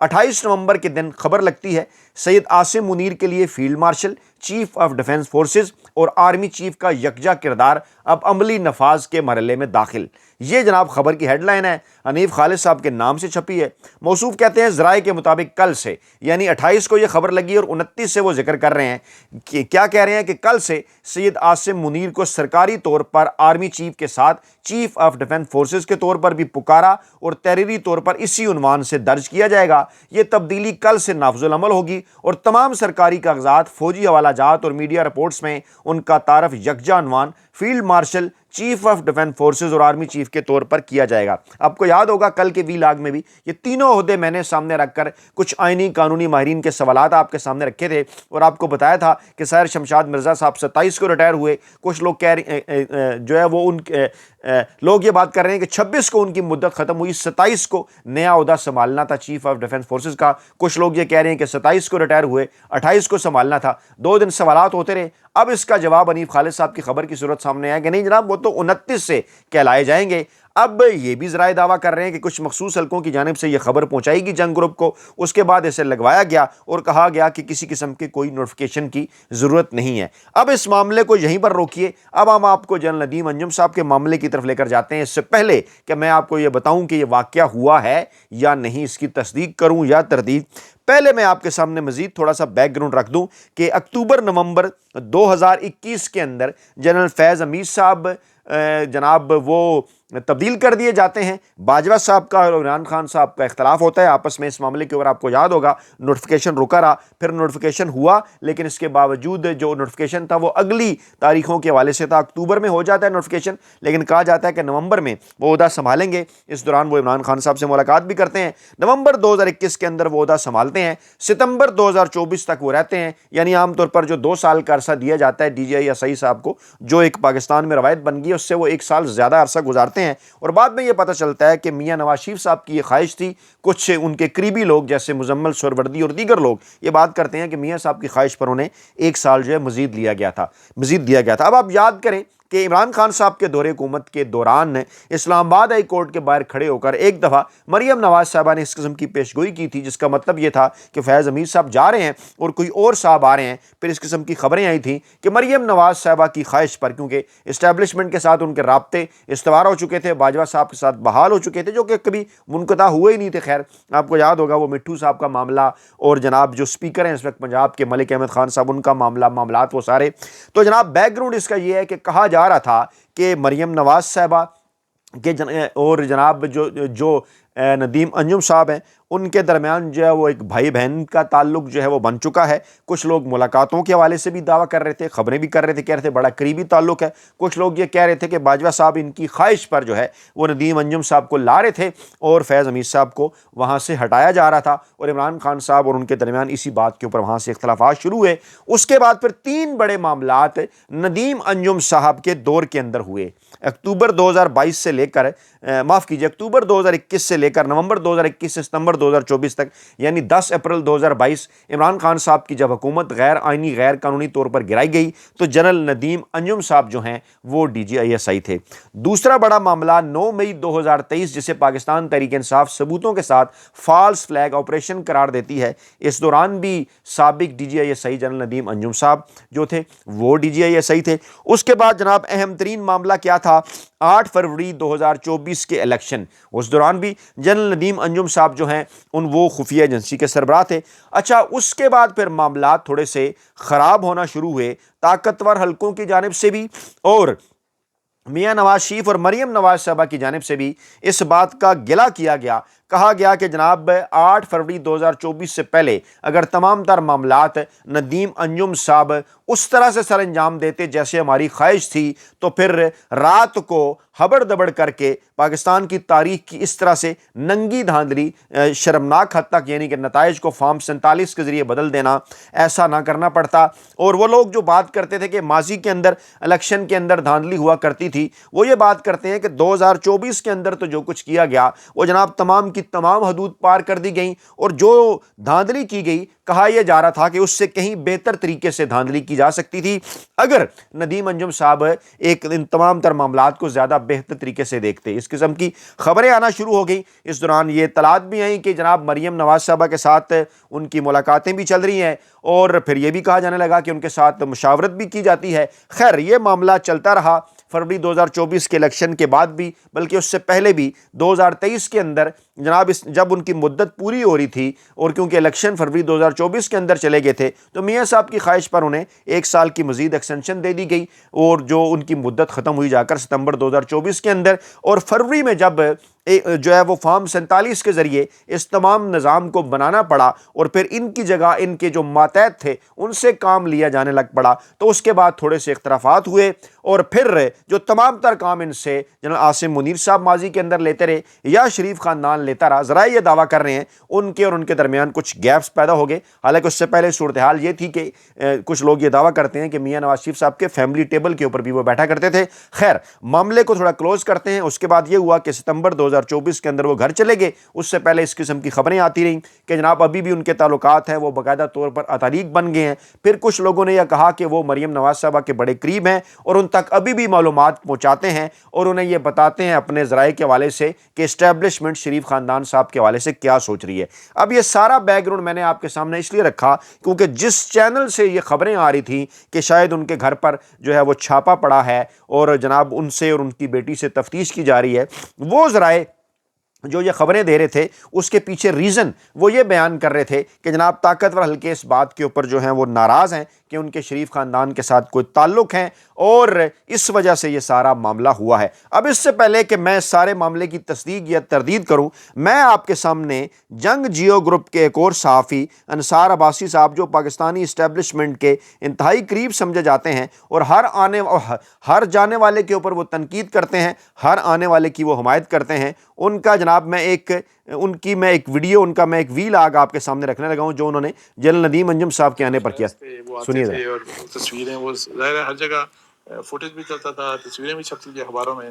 28 نومبر کے دن خبر لگتی ہے سید عاصم منیر کے لیے field marshal, chief of defence forces اور آرمی چیف کا یکجا کردار اب عملی نفاذ کے مرحلے میں داخل۔ یہ جناب خبر کی ہیڈ لائن ہے، حنیف خالد صاحب کے نام سے چھپی ہے۔ موصوف کہتے ہیں ذرائع کے مطابق کل سے، یعنی 28 کو یہ خبر لگی اور 29 سے وہ ذکر کر رہے ہیں کہ کیا کہہ رہے ہیں کہ کل سے سید عاصم منیر کو سرکاری طور پر آرمی چیف کے ساتھ چیف آف ڈیفنس فورسز کے طور پر بھی پکارا اور تحریری طور پر اسی عنوان سے درج کیا جائے گا۔ یہ تبدیلی کل سے نافذ العمل ہوگی اور تمام سرکاری کاغذات، فوجی حوالہ جات اور میڈیا رپورٹس میں ان کا تعارف یکجا عنوان field marshal, chief of defence forces اور آرمی چیف کے طور پر کیا جائے گا۔ آپ کو یاد ہوگا کل کے وی لاگ میں بھی یہ تینوں عہدے میں نے سامنے رکھ کر کچھ آئینی قانونی ماہرین کے سوالات آپ کے سامنے رکھے تھے اور آپ کو بتایا تھا کہ سیر شمشاد مرزا صاحب 27 کو ریٹائر ہوئے۔ کچھ لوگ جو ہے وہ لوگ یہ بات کر رہے ہیں کہ 26 کو ان کی مدت ختم ہوئی، 27 کو نیا عہدہ سنبھالنا تھا چیف آف ڈیفنس فورسز کا۔ کچھ لوگ یہ کہہ رہے ہیں کہ 27 کو ریٹائر ہوئے، 28 کو سنبھالنا تھا۔ 2 دن سوالات ہوتے رہے۔ اب اس کا جواب حنیف خالد صاحب کی خبر کی صورت سامنے آیا کہ نہیں جناب، وہ تو 29 سے کہلائے جائیں گے۔ اب یہ بھی ذرائع دعویٰ کر رہے ہیں کہ کچھ مخصوص حلقوں کی جانب سے یہ خبر پہنچائی گئی جنگ گروپ کو، اس کے بعد اسے لگوایا گیا اور کہا گیا کہ کسی قسم کے کوئی نوٹیفیکیشن کی ضرورت نہیں ہے۔ اب اس معاملے کو یہیں پر روکیے، اب ہم آپ کو جنرل ندیم انجم صاحب کے معاملے کی طرف لے کر جاتے ہیں۔ اس سے پہلے کہ میں آپ کو یہ بتاؤں کہ یہ واقعہ ہوا ہے یا نہیں، اس کی تصدیق کروں یا تردید، پہلے میں آپ کے سامنے مزید تھوڑا سا بیک گراؤنڈ رکھ دوں کہ اکتوبر نومبر 2021 کے اندر جنرل فیض حمید صاحب جناب وہ تبدیل کر دیے جاتے ہیں۔ باجوہ صاحب کا اور عمران خان صاحب کا اختلاف ہوتا ہے آپس میں اس معاملے کے اوپر، آپ کو یاد ہوگا نوٹیفیکیشن رکا رہا، پھر نوٹیفیکیشن ہوا، لیکن اس کے باوجود جو نوٹیفیکیشن تھا وہ اگلی تاریخوں کے حوالے سے تھا۔ اکتوبر میں ہو جاتا ہے نوٹیفیکیشن، لیکن کہا جاتا ہے کہ نومبر میں وہ عہدہ سنبھالیں گے۔ اس دوران وہ عمران خان صاحب سے ملاقات بھی کرتے ہیں۔ نومبر 2021 کے اندر وہ عہدہ سنبھالتے ہیں، ستمبر 2024 تک وہ رہتے ہیں، یعنی عام طور پر جو 2 سال کا عرصہ دیا جاتا ہے DGI صاحب کو، جو ایک پاکستان میں روایت بن گئی، اس سے وہ 1 سال زیادہ عرصہ گزارتے ہیں۔ اور بعد میں یہ پتہ چلتا ہے کہ میاں نواز شریف صاحب کی یہ خواہش تھی، کچھ ان کے قریبی لوگ جیسے مزمل سہروردی اور دیگر لوگ یہ بات کرتے ہیں کہ میاں صاحب کی خواہش پر انہیں 1 سال جو ہے مزید دیا گیا تھا۔ اب آپ یاد کریں کہ عمران خان صاحب کے دور حکومت کے دوران اسلام آباد ہائی کورٹ کے باہر کھڑے ہو کر ایک دفعہ مریم نواز صاحبہ نے اس قسم کی پیشگوئی کی تھی، جس کا مطلب یہ تھا کہ فیض حمید صاحب جا رہے ہیں اور کوئی اور صاحب آ رہے ہیں۔ پھر اس قسم کی خبریں آئی تھیں کہ مریم نواز صاحبہ کی خواہش پر، کیونکہ اسٹیبلشمنٹ کے ساتھ ان کے رابطے استوار ہو چکے تھے، باجوہ صاحب کے ساتھ بحال ہو چکے تھے، جو کہ کبھی منقطع ہوئے ہی نہیں تھے۔ خیر آپ کو یاد ہوگا وہ مٹھو صاحب کا معاملہ اور جناب جو اسپیکر ہیں اس وقت پنجاب کے ملک احمد خان صاحب، ان کا معاملات وہ سارے۔ تو جناب بیک گراؤنڈ اس کا یہ ہے کہ کہا جا رہا تھا کہ مریم نواز صاحبہ کے اور جناب جو ندیم انجم صاحب ہیں ان کے درمیان جو ہے وہ ایک بھائی بہن کا تعلق جو ہے وہ بن چکا ہے۔ کچھ لوگ ملاقاتوں کے حوالے سے بھی دعویٰ کر رہے تھے، خبریں بھی کر رہے تھے، کہہ رہے تھے بڑا قریبی تعلق ہے۔ کچھ لوگ یہ کہہ رہے تھے کہ باجوہ صاحب ان کی خواہش پر جو ہے وہ ندیم انجم صاحب کو لا رہے تھے اور فیض حمید صاحب کو وہاں سے ہٹایا جا رہا تھا، اور عمران خان صاحب اور ان کے درمیان اسی بات کے اوپر وہاں سے اختلافات شروع ہوئے۔ اس کے بعد پھر 3 بڑے معاملات ندیم انجم صاحب کے دور کے اندر ہوئے۔ اکتوبر 2022 سے لے کر اکتوبر 2021 سے لے کر نومبر 2021 سے ستمبر 2024 تک، یعنی 10 اپریل 2022 عمران خان صاحب کی جب حکومت غیر آئینی غیر قانونی طور پر گرائی گئی تو جنرل ندیم انجم صاحب جو ہیں وہ DGI تھے۔ دوسرا بڑا معاملہ 9 مئی 2023 جسے پاکستان تحریک انصاف ثبوتوں کے ساتھ فالس فلیگ آپریشن قرار دیتی ہے، اس دوران بھی سابق DGI جنرل ندیم انجم صاحب جو تھے وہ DGI تھے۔ اس کے بعد جناب اہم ترین معاملہ کیا تھا؟ 8 فروری 2024 کے الیکشن، اس دوران بھی جنرل ندیم انجم صاحب جو ہیں وہ خفیہ ایجنسی کے سربراہ تھے۔ اچھا اس کے بعد پھر معاملات تھوڑے سے خراب ہونا شروع ہوئے طاقتور حلقوں کی جانب سے بھی، اور میاں نواز شریف اور مریم نواز صاحبہ کی جانب سے بھی اس بات کا گلہ کیا گیا، کہا گیا کہ جناب 8 فروری 2024 سے پہلے اگر تمام تر معاملات ندیم انجم صاحب اس طرح سے سر انجام دیتے جیسے ہماری خواہش تھی تو پھر رات کو ہبڑ دبڑ کر کے پاکستان کی تاریخ کی اس طرح سے ننگی دھاندلی شرمناک حد تک، یعنی کہ نتائج کو فارم 47 کے ذریعے بدل دینا، ایسا نہ کرنا پڑتا۔ اور وہ لوگ جو بات کرتے تھے کہ ماضی کے اندر الیکشن کے اندر دھاندلی ہوا کرتی تھی، وہ یہ بات کرتے ہیں کہ 2024 کے اندر تو جو کچھ کیا گیا وہ جناب تمام کی کی تمام حدود پار کر دی گئیں اور جو دھاندلی کی گئی کہا یہ جا رہا تھا کہ اس سے کہیں بہتر طریقے سے دھاندلی کی جا سکتی تھی اگر ندیم انجم صاحب ایک ان تمام تر معاملات کو زیادہ بہتر طریقے سے دیکھتے. اس قسم کی خبریں آنا شروع ہو گئیں. اس دوران یہ اطلاعات بھی آئیں کہ جناب مریم نواز صاحبہ کے ساتھ ان کی ملاقاتیں بھی چل رہی ہیں اور پھر یہ بھی کہا جانے لگا کہ ان کے ساتھ مشاورت بھی کی جاتی ہے. خیر یہ معاملہ چلتا رہا فروری 2024 کے الیکشن کے بعد بھی, بلکہ اس سے پہلے بھی 2023 کے اندر جناب جب ان کی مدت پوری ہو رہی تھی اور کیونکہ الیکشن فروری 2024 کے اندر چلے گئے تھے تو میاں صاحب کی خواہش پر انہیں 1 سال کی مزید ایکسٹینشن دے دی گئی اور جو ان کی مدت ختم ہوئی جا کر ستمبر 2024 کے اندر. اور فروری میں جب جو ہے وہ فارم 47 کے ذریعے اس تمام نظام کو بنانا پڑا اور پھر ان کی جگہ ان کے جو ماتحت تھے ان سے کام لیا جانے لگ پڑا تو اس کے بعد تھوڑے سے اختلافات ہوئے اور پھر جو تمام تر کام ان سے جنرل عاصم منیر صاحب ماضی کے اندر لیتے رہے یا شریف خاندان لیتا رہا. ذرائع یہ دعویٰ کر رہے ہیں ان کے اور ان کے درمیان کچھ گیپس پیدا ہو گئے. حالانکہ اس سے پہلے صورتحال یہ تھی کہ کچھ لوگ یہ دعویٰ کرتے ہیں کہ میاں نواز شریف صاحب کے فیملی ٹیبل کے اوپر بھی وہ بیٹھا کرتے تھے. خیر معاملے کو تھوڑا کلوز کرتے ہیں. اس کے بعد یہ ہوا کہ ستمبر 2024 کے اندر وہ گھر چلے گئے. اس سے پہلے اس قسم کی خبریں آتی رہیں کہ جناب ابھی بھی ان کے تعلقات ہیں وہ باقاعدہ طور پر اتاریک بن گئے ہیں. پھر کچھ لوگوں نے یہ کہا کہ وہ مریم نواز صاحبہ کے بڑے قریب ہیں اور ان تک ابھی بھی معلومات پہنچاتے ہیں اور انہیں یہ بتاتے ہیں اپنے ذرائع کے حوالے سے کہ اسٹیبلشمنٹ شریف خاندان صاحب کے حوالے سے کیا سوچ رہی ہے. اب یہ سارا بیک گراؤنڈ میں نے آپ کے سامنے اس لیے رکھا کیونکہ جس چینل سے یہ خبریں آ رہی تھیں کہ شاید ان کے گھر پر جو ہے وہ چھاپا پڑا ہے اور جناب ان سے اور ان کی بیٹی سے تفتیش کی جا رہی ہے, وہ ذرائع جو یہ خبریں دے رہے تھے اس کے پیچھے ریزن وہ یہ بیان کر رہے تھے کہ جناب طاقتور حلقے اس بات کے اوپر جو ہیں وہ ناراض ہیں کہ ان کے شریف خاندان کے ساتھ کوئی تعلق ہیں اور اس وجہ سے یہ سارا معاملہ ہوا ہے. اب اس سے پہلے کہ میں سارے معاملے کی تصدیق یا تردید کروں, میں آپ کے سامنے جنگ جیو گروپ کے ایک اور صحافی انصار عباسی صاحب جو پاکستانی اسٹیبلشمنٹ کے انتہائی قریب سمجھے جاتے ہیں اور ہر جانے والے کے اوپر وہ تنقید کرتے ہیں, ہر آنے والے کی وہ حمایت کرتے ہیں, ان کا جناب میں ایک ویڈیو ان کا میں ایک ویلاگ آپ کے سامنے رکھنے لگا ہوں جو انہوں نے جنرل ندیم انجم صاحب کے آنے پر کیا. سنیے گا. اور تصویریں وہ ظاہر ہے ہر جگہ فوٹیج بھی چلتا تھا, تصویریں بھی چھپتی تھی اخباروں میں.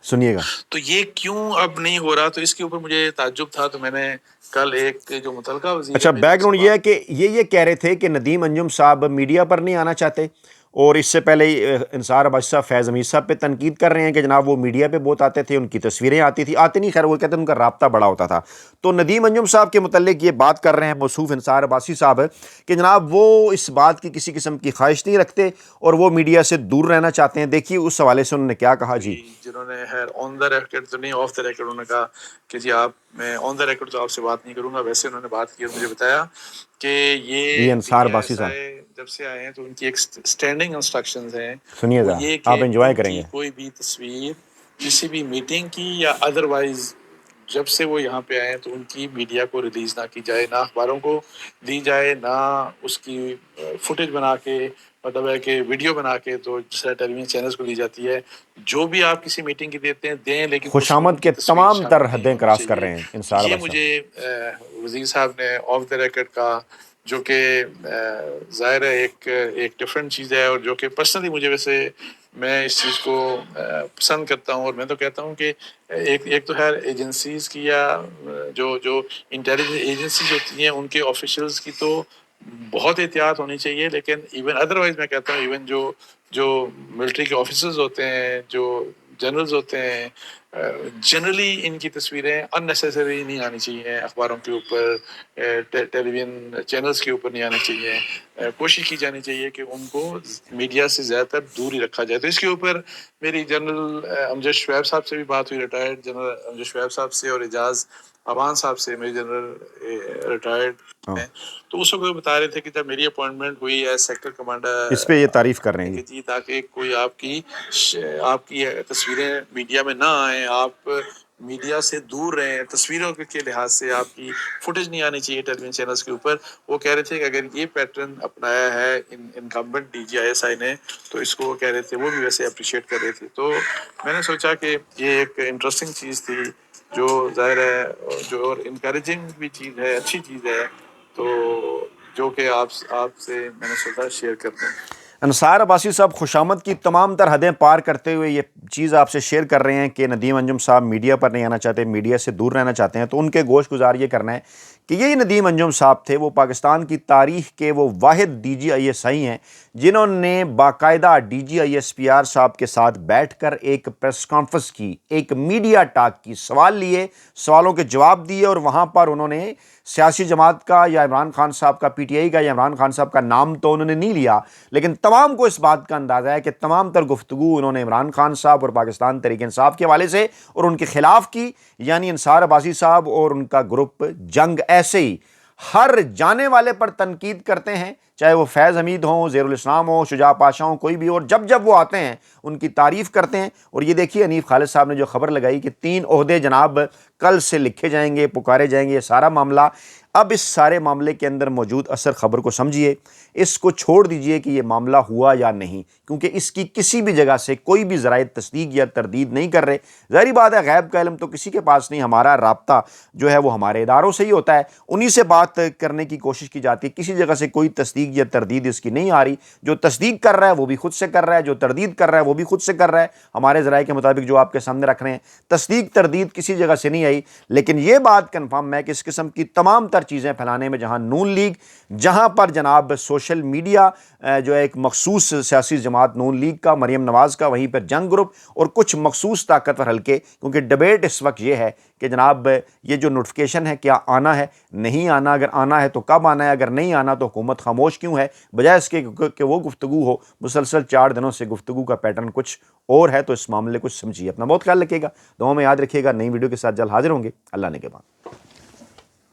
سنیے گا. تو یہ کیوں اب نہیں ہو رہا, تو اس کے اوپر مجھے تعجب تھا. تو میں نے کل ایک جو متعلقہ وزیر, اچھا بیک گراؤنڈ یہ ہے کہ یہ کہہ رہے تھے کہ ندیم انجم صاحب میڈیا پر نہیں آنا چاہتے اور اس سے پہلے انصار عباسی صاحب فیض حمید صاحب پہ تنقید کر رہے ہیں کہ جناب وہ میڈیا پہ بہت آتے تھے, ان کی تصویریں آتی نہیں, خیر وہ کہتے ہیں ان کا رابطہ بڑا ہوتا تھا. تو ندیم انجم صاحب کے متعلق یہ بات کر رہے ہیں موصوف انصار عباسی صاحب کہ جناب وہ اس بات کی کسی قسم کی خواہش نہیں رکھتے اور وہ میڈیا سے دور رہنا چاہتے ہیں. دیکھیے اس حوالے سے انہوں نے کیا کہا. جی جنہوں نے خیر آن دا ریکارڈ تو نہیں, آف دا ریکارڈ انہوں نے کہا کہ جی میں آن دا ریکارڈ تو آپ سے بات نہیں کروں گا. ویسے انہوں نے بات کی اور مجھے بتایا کہ یہ انصار عباسی صاحب جب سے آئے ہیں تو ان کی ایک اسٹینڈنگ انسٹرکشنز ہیں, سنیے گا, یہ کہ آپ انجوائے کریں گے. کوئی بھی تصویر کسی بھی میٹنگ کی یا ادروائز جب سے وہ یہاں پہ آئے تو ان کی میڈیا کو ریلیز نہ کی جائے, نہ اخباروں کو دی جائے, نہ اس کی فوٹیج بنا کے مطلب ہے کہ ویڈیو بنا کے تو جس طرح ٹیلی ویژن چینلز کو دی جاتی ہے. جو بھی آپ کسی میٹنگ کی دیتے ہیں دیں, لیکن خوشامد کے تمام تر حدیں کراس کر رہے ہیں انصار یہ عباسی. مجھے وزیر صاحب نے آف دا ریکارڈ کا جو کہ ظاہر ہے ایک ڈفرینٹ چیز ہے, اور جو کہ پرسنلی مجھے ویسے میں اس چیز کو پسند کرتا ہوں. اور میں تو کہتا ہوں کہ ایک تو ہے ایجنسیز کی یا جو انٹیلیجنس ایجنسیز ہوتی ہیں ان کے آفیشلز کی تو بہت احتیاط ہونی چاہیے, لیکن ایون ادروائز میں کہتا ہوں ایون جو ملٹری کے آفیسرز ہوتے ہیں, جو جنرلز ہوتے ہیں, جنرلی ان کی تصویریں ان نیسیسری نہیں آنی چاہیے اخباروں کے اوپر, ٹیلی ویژن چینلز کے اوپر نہیں آنا چاہیے. کوشش کی جانی چاہیے کہ ان کو میڈیا سے زیادہ تر دور ہی رکھا جائے. تو اس کے اوپر میری جنرل امجد شعیب صاحب سے بھی بات ہوئی, ریٹائرڈ جنرل امجد شعیب صاحب سے, اور اعجاز ابان صاحب سے, میری جنرل ریٹائرڈ ہیں. تو اس وقت بتا رہے تھے کہ جب میری اپوائنٹمنٹ ہوئی ایز سیکٹر کمانڈر, اس پہ یہ تعریف کر رہے ہیں جی, تاکہ کوئی آپ کی تصویریں میڈیا میں نہ آئیں, آپ میڈیا سے دور رہیں, تصویروں کے لحاظ سے آپ کی فوٹیج نہیں آنی چاہیے ٹیلی ویژن چینلز کے اوپر. وہ کہہ رہے تھے کہ اگر یہ پیٹرن اپنایا ہے incumbent D G I S I نے تو اس کو وہ کہہ رہے تھے, وہ بھی ویسے اپریشیٹ کر رہے تھے. تو میں نے سوچا کہ یہ ایک انٹرسٹنگ چیز تھی جو ظاہر ہے جو اور انکریجنگ بھی چیز ہے, اچھی چیز ہے, تو جو کہ آپ سے میں نے سوچا شیئر کرتے ہیں. انصار عباسی صاحب خوشامد کی تمام تر حدیں پار کرتے ہوئے یہ چیز آپ سے شیئر کر رہے ہیں کہ ندیم انجم صاحب میڈیا پر نہیں آنا چاہتے، میڈیا سے دور رہنا چاہتے ہیں، تو ان کے گوش گزار یہ کرنا ہے کہ یہی ندیم انجم صاحب تھے، وہ پاکستان کی تاریخ کے وہ واحد ڈی جی آئی ایس آئی ہیں جنہوں نے باقاعدہ D G I S P R صاحب کے ساتھ بیٹھ کر ایک پریس کانفرنس کی، ایک میڈیا ٹاک کی، سوال لیے، سوالوں کے جواب دیے، اور وہاں پر انہوں نے سیاسی جماعت کا یا عمران خان صاحب کا، پی ٹی آئی کا یا عمران خان صاحب کا نام تو انہوں نے نہیں لیا، لیکن تمام کو اس بات کا اندازہ ہے کہ تمام تر گفتگو انہوں نے عمران خان صاحب اور پاکستان تحریک انصاف کے حوالے سے اور ان کے خلاف کی، یعنی انصار عباسی صاحب اور ان کا گروپ جنگ ایسے ہی ہر جانے والے پر تنقید کرتے ہیں، چاہے وہ فیض حمید ہوں، زیر الاسلام ہوں، شجاع پاشا ہوں، کوئی بھی، اور جب وہ آتے ہیں ان کی تعریف کرتے ہیں۔ اور یہ دیکھیے حنیف خالد صاحب نے جو خبر لگائی کہ 3 عہدے جناب کل سے لکھے جائیں گے، پکارے جائیں گے، یہ سارا معاملہ، اب اس سارے معاملے کے اندر موجود اثر خبر کو سمجھیے، اس کو چھوڑ دیجئے کہ یہ معاملہ ہوا یا نہیں، کیونکہ اس کی کسی بھی جگہ سے کوئی بھی ذرائع تصدیق یا تردید نہیں کر رہے۔ ظاہری بات ہے غیب کا علم تو کسی کے پاس نہیں، ہمارا رابطہ جو ہے وہ ہمارے اداروں سے ہی ہوتا ہے، انہی سے بات کرنے کی کوشش کی جاتی ہے، کسی جگہ سے کوئی تصدیق یا تردید اس کی نہیں آ رہی۔ جو تصدیق کر رہا ہے وہ بھی خود سے کر رہا ہے، جو تردید کر رہا ہے وہ بھی خود سے کر رہا ہے، ہمارے ذرائع کے مطابق جو آپ کے سامنے رکھ رہے ہیں، تصدیق تردید کسی جگہ سے نہیں آئی۔ لیکن یہ بات کنفرم ہے کہ اس قسم کی تمام تر چیزیں پھیلانے میں جہاں نون لیگ، جہاں پر جناب سوشل میڈیا جو ہے ایک مخصوص سیاسی جماعت نون لیگ کا، مریم نواز کا، وہیں پر جنگ گروپ اور کچھ مخصوص طاقتور حلقے، کیونکہ ڈبیٹ اس وقت یہ ہے کہ جناب یہ جو نوٹیفیکیشن ہے کیا آنا ہے، نہیں آنا، اگر آنا ہے تو کب آنا ہے، اگر نہیں آنا تو حکومت خاموش کیوں ہے، بجائے اس کے کہ وہ گفتگو ہو، مسلسل 4 دنوں سے گفتگو کا پیٹرن کچھ اور ہے۔ تو اس معاملے کو سمجھیے، اپنا بہت خیال رکھیے گا، دعاؤں میں یاد رکھیے گا۔ نئی ویڈیو کے ساتھ جلد حاضر ہوں گے، اللہ نے کے بعد۔